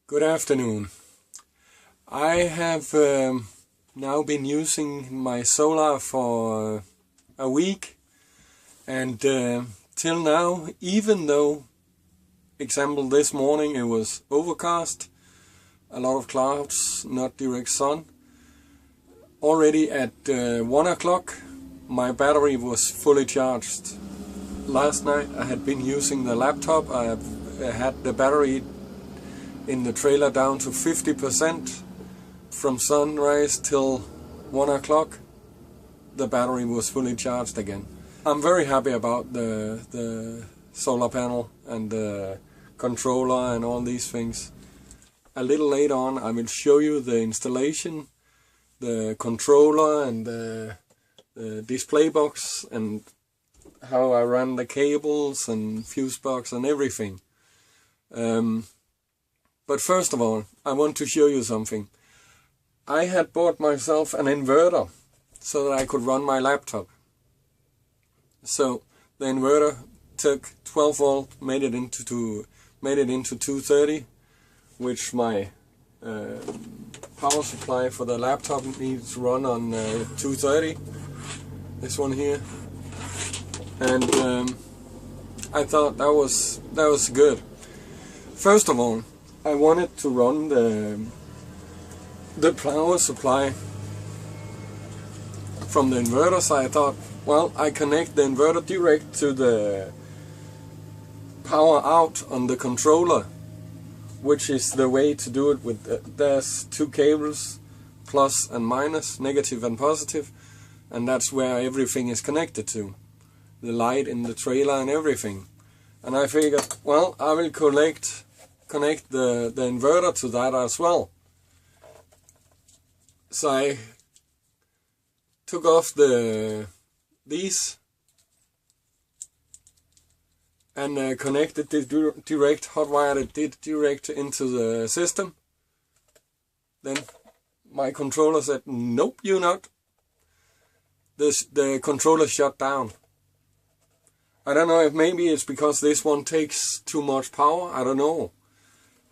Good afternoon. I have now been using my solar for a week, and till now, even though, example, this morning it was overcast, a lot of clouds, not direct sun, already at 1 o'clock my battery was fully charged. Last night I had been using the laptop. I had the battery in the trailer down to 50%. From sunrise till 1 o'clock the battery was fully charged again. I'm very happy about the solar panel and the controller and all these things. A little later on I will show you the installation, the controller and the display box, and how I run the cables and fuse box and everything. But first of all, I want to show you something. I had bought myself an inverter so that I could run my laptop. So the inverter took 12 volt, made it into 230, which my power supply for the laptop needs to run on 230. This one here, and I thought that was good. First of all, I wanted to run the power supply from the inverter, so I thought, well, I connect the inverter direct to the power out on the controller, which is the way to do it. With there's two cables, plus and minus, negative and positive, and that's where everything is connected to, the light in the trailer and everything. And I figured, well, I will connect the inverter to that as well. So I took off these and connected it direct, hotwired it direct into the system. Then my controller said, nope, you're not. The controller shut down. I don't know if maybe it's because this one takes too much power. I don't know.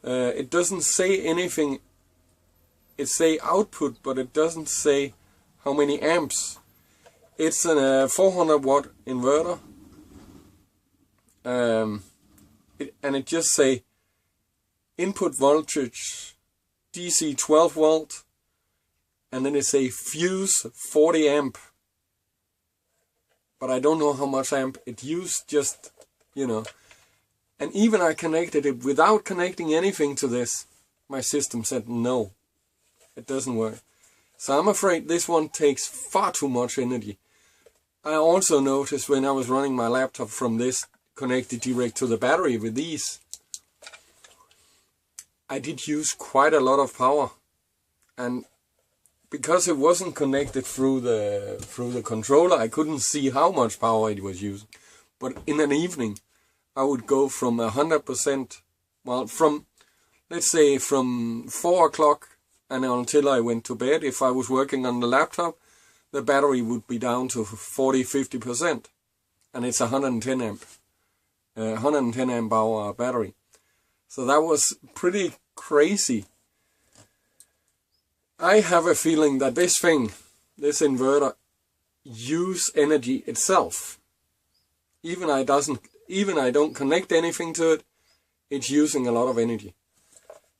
It doesn't say anything. It say output, but it doesn't say how many amps. It's a 400 watt inverter, and it just say input voltage DC 12 volt, and then it say fuse 40 amp. But I don't know how much amp it used, just, you know. And even I connected it without connecting anything to this. My system said no, it doesn't work. So I'm afraid this one takes far too much energy. I also noticed when I was running my laptop from this connected direct to the battery with these, I did use quite a lot of power. And because it wasn't connected through the controller, I couldn't see how much power it was using. But in an evening, I would go from 100%, well, from, let's say, from 4 o'clock and until I went to bed. If I was working on the laptop, the battery would be down to 40-50%, and it's 110 amp hour battery. So that was pretty crazy. I have a feeling that this inverter, use energy itself. Even I don't connect anything to it, it's using a lot of energy.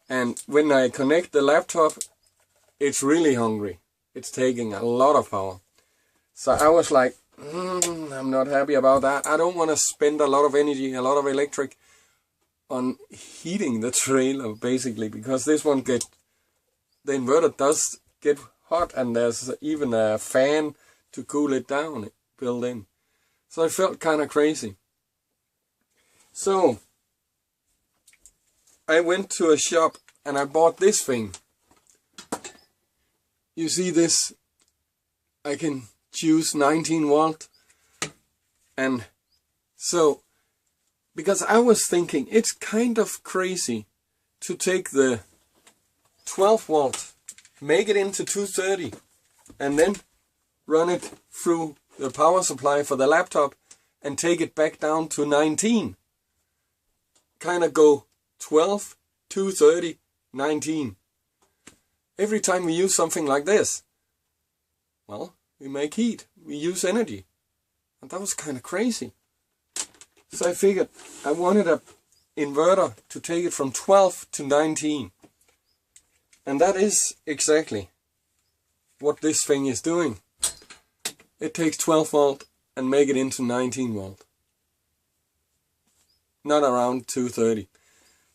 And when I connect the laptop, it's really hungry. It's taking a lot of power. So I was like, I'm not happy about that. I don't want to spend a lot of energy, a lot of electric on heating the trailer, basically, because this one the inverter does get hot, and there's even a fan to cool it down built in. So I felt kind of crazy. So I went to a shop and I bought this thing. You see this? I can choose 19 volt. And so, because I was thinking it's kind of crazy to take the 12 volt, make it into 230, and then run it through the power supply for the laptop and take it back down to 19. Kind of go 12, 230, 19. Every time we use something like this, well, we make heat, we use energy. And that was kind of crazy. So I figured I wanted an inverter to take it from 12 to 19. And that is exactly what this thing is doing. It takes 12 volt and make it into 19 volt. Not around 230.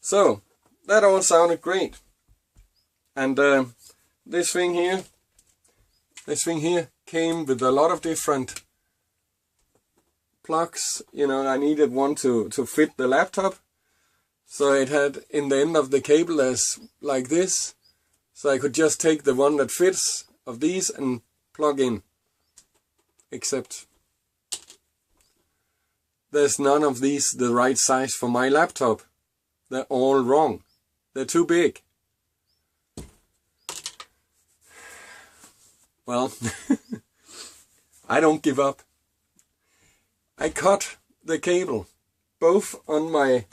So that all sounded great. And this thing here came with a lot of different plugs. You know, I needed one to fit the laptop. So it had in the end of the cable as like this. So I could just take the one that fits of these and plug in. Except there's none of these the right size for my laptop. They're all wrong. They're too big. Well, I don't give up. I cut the cable both on my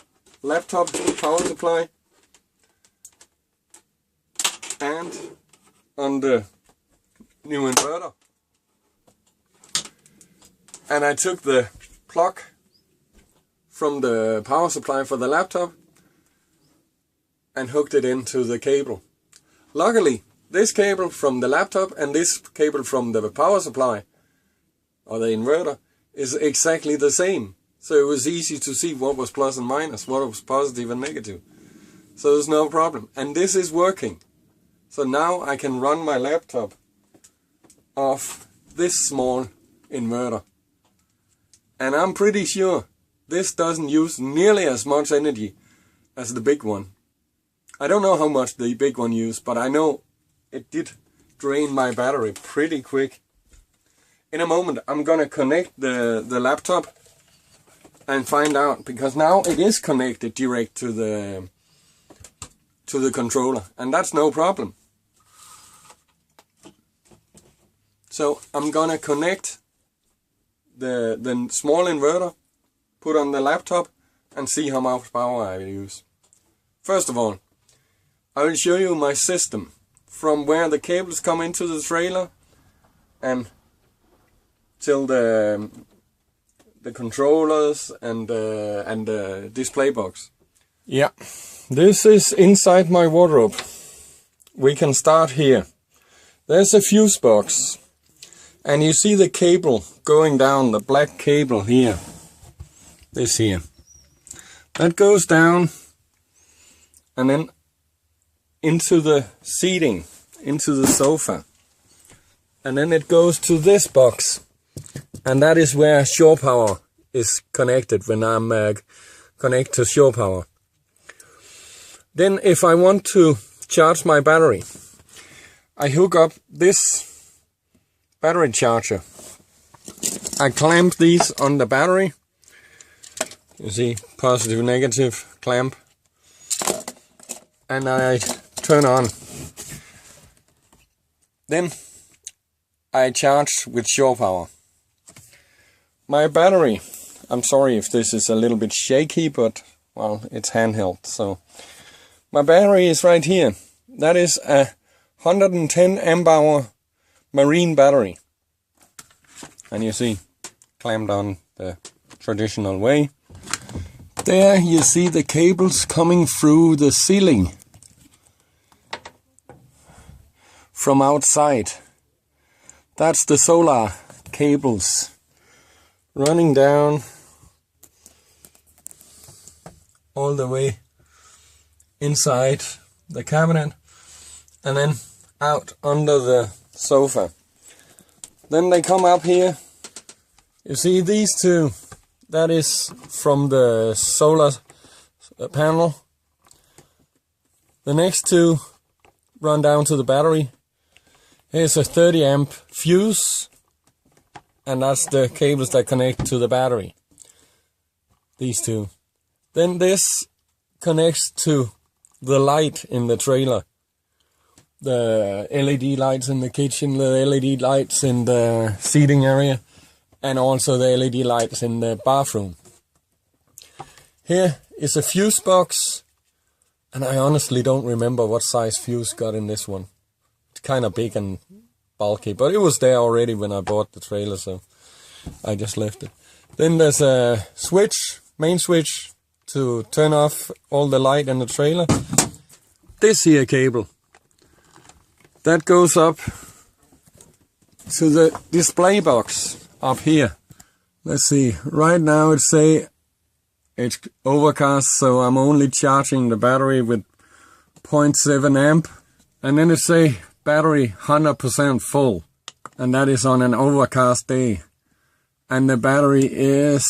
laptop power supply and on the new inverter. And I took the plug from the power supply for the laptop and hooked it into the cable. Luckily, this cable from the laptop and this cable from the power supply, or the inverter, is exactly the same. So it was easy to see what was plus and minus, what was positive and negative. So there's no problem. And this is working. So now I can run my laptop off this small inverter. And I'm pretty sure this doesn't use nearly as much energy as the big one. I don't know how much the big one used, but I know it did drain my battery pretty quick. In a moment I'm gonna connect the laptop and find out, because now it is connected direct to the controller, and that's no problem. So I'm gonna connect the small inverter, put on the laptop, and see how much power I use. First of all, I will show you my system from where the cables come into the trailer and till the controllers and the display box. Yeah, this is inside my wardrobe. We can start here. There's a fuse box, and you see the cable going down, the black cable here. This here. That goes down and then into the seating, into the sofa. And then it goes to this box. And that is where shore power is connected when I'm connected to shore power. Then if I want to charge my battery, I hook up this battery charger. I clamp these on the battery. You see, positive, negative clamp. And I turn on. Then I charge with shore power. My battery, I'm sorry if this is a little bit shaky, but well, it's handheld. So my battery is right here. That is a 110 amp hour marine battery. And you see, clamped on the traditional way. There you see the cables coming through the ceiling from outside. That's the solar cables running down all the way inside the cabinet and then out under the sofa. Then they come up here. You see these two, that is from the solar panel. The next two run down to the battery. Here's a 30 amp fuse, and that's the cables that connect to the battery. These two. Then this connects to the light in the trailer. The LED lights in the kitchen, the LED lights in the seating area, and also the LED lights in the bathroom. Here is a fuse box, And I honestly don't remember what size fuse got in this one. It's kind of big and bulky, but it was there already when I bought the trailer, so I just left it. Then there's a switch, main switch, to turn off all the light in the trailer. This here cable, that goes up to the display box up here. Let's see, right now it say it's overcast, so I'm only charging the battery with 0.7 amp. And then it say battery 100% full. And that is on an overcast day. And the battery is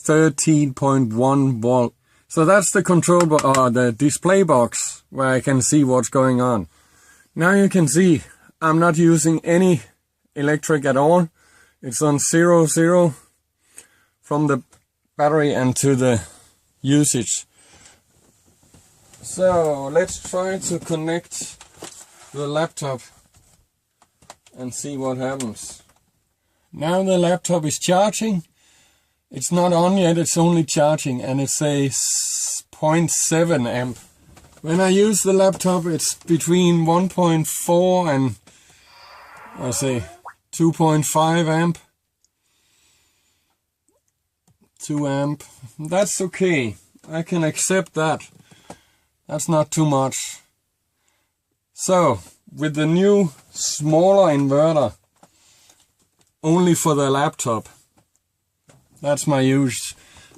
13.1 volt. So that's the control the display box where I can see what's going on. Now you can see I'm not using any electric at all. It's on 0 from the battery and to the usage. So let's try to connect the laptop and see what happens. Now the laptop is charging. It's not on yet, it's only charging, and it says 0.7 amp. When I use the laptop, it's between 1.4 and I say 2.5 amp. 2 amp. That's okay. I can accept that. That's not too much. So, with the new smaller inverter, only for the laptop, that's my use.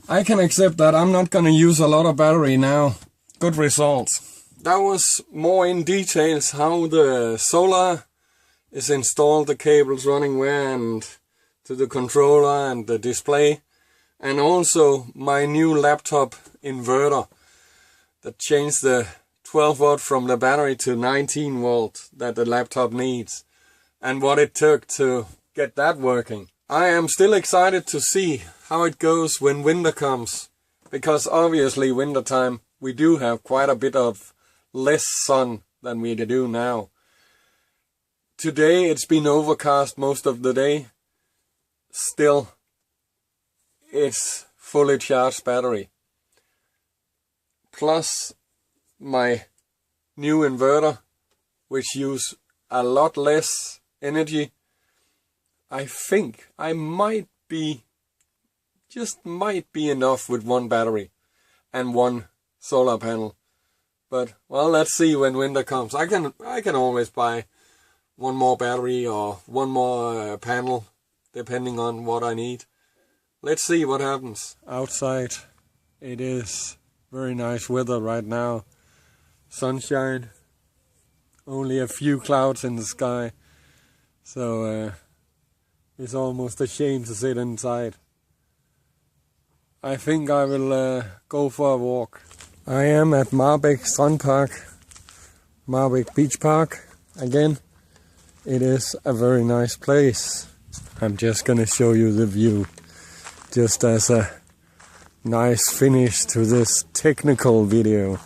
I can accept that. I'm not going to use a lot of battery now. Good results. That was more in details how the solar is installed, the cables running where and to the controller and the display. And also my new laptop inverter that changed the 12 volt from the battery to 19 volt that the laptop needs. And what it took to get that working. I am still excited to see how it goes when winter comes, because obviously winter time we do have quite a bit of less sun than we do now. Today it's been overcast most of the day. Still, it's fully charged battery. Plus my new inverter, which use a lot less energy. I think I might be enough with one battery and one solar panel. But well, let's see when winter comes. I can always buy one more battery or one more panel, depending on what I need. Let's see what happens. Outside it is very nice weather right now. Sunshine, only a few clouds in the sky. So it's almost a shame to sit inside. I think I will go for a walk. I am at Marbæk Strandpark, Marbæk Beach Park again. It is a very nice place. I'm just gonna show you the view, just as a nice finish to this technical video.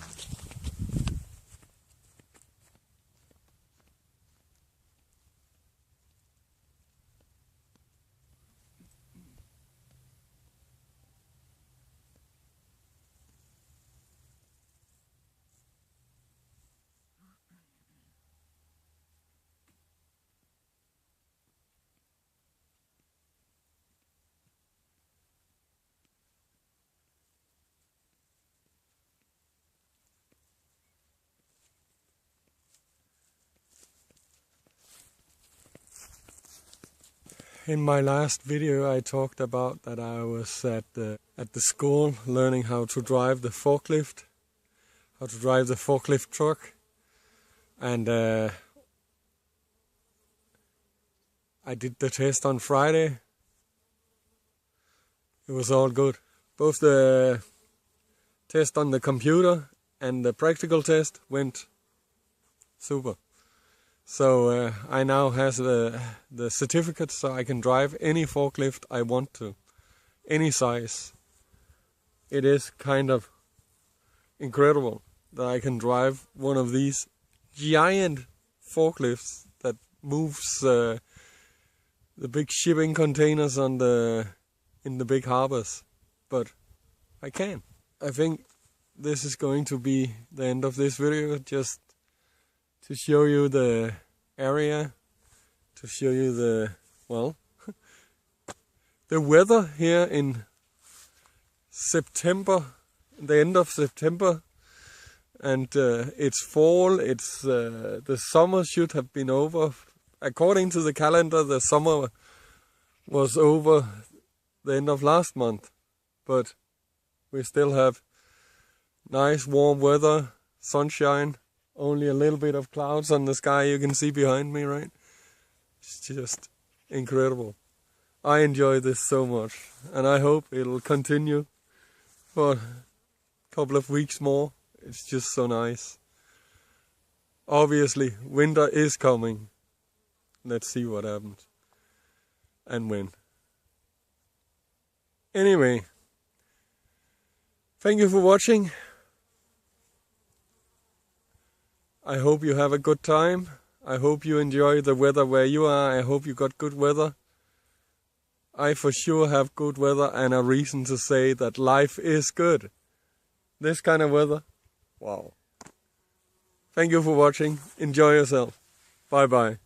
In my last video I talked about that I was at the school learning how to drive the forklift, truck, and I did the test on Friday. It was all good. Both the test on the computer and the practical test went super. So I now have the certificate, so I can drive any forklift I want to, any size. It is kind of incredible that I can drive one of these giant forklifts that moves the big shipping containers in the big harbors. But I can. I think this is going to be the end of this video, just to show you the area, to show you the, well, the weather here in September, the end of September, and it's fall, it's the summer should have been over. According to the calendar, the summer was over the end of last month, but we still have nice warm weather, sunshine, only a little bit of clouds on the sky you can see behind me, right? It's just incredible. I enjoy this so much, and I hope it'll continue for a couple of weeks more. It's just so nice. Obviously, winter is coming. Let's see what happens and when. Anyway, thank you for watching. I hope you have a good time. I hope you enjoy the weather where you are. I hope you got good weather. I for sure have good weather and a reason to say that life is good. This kind of weather, wow. Thank you for watching. Enjoy yourself. Bye bye.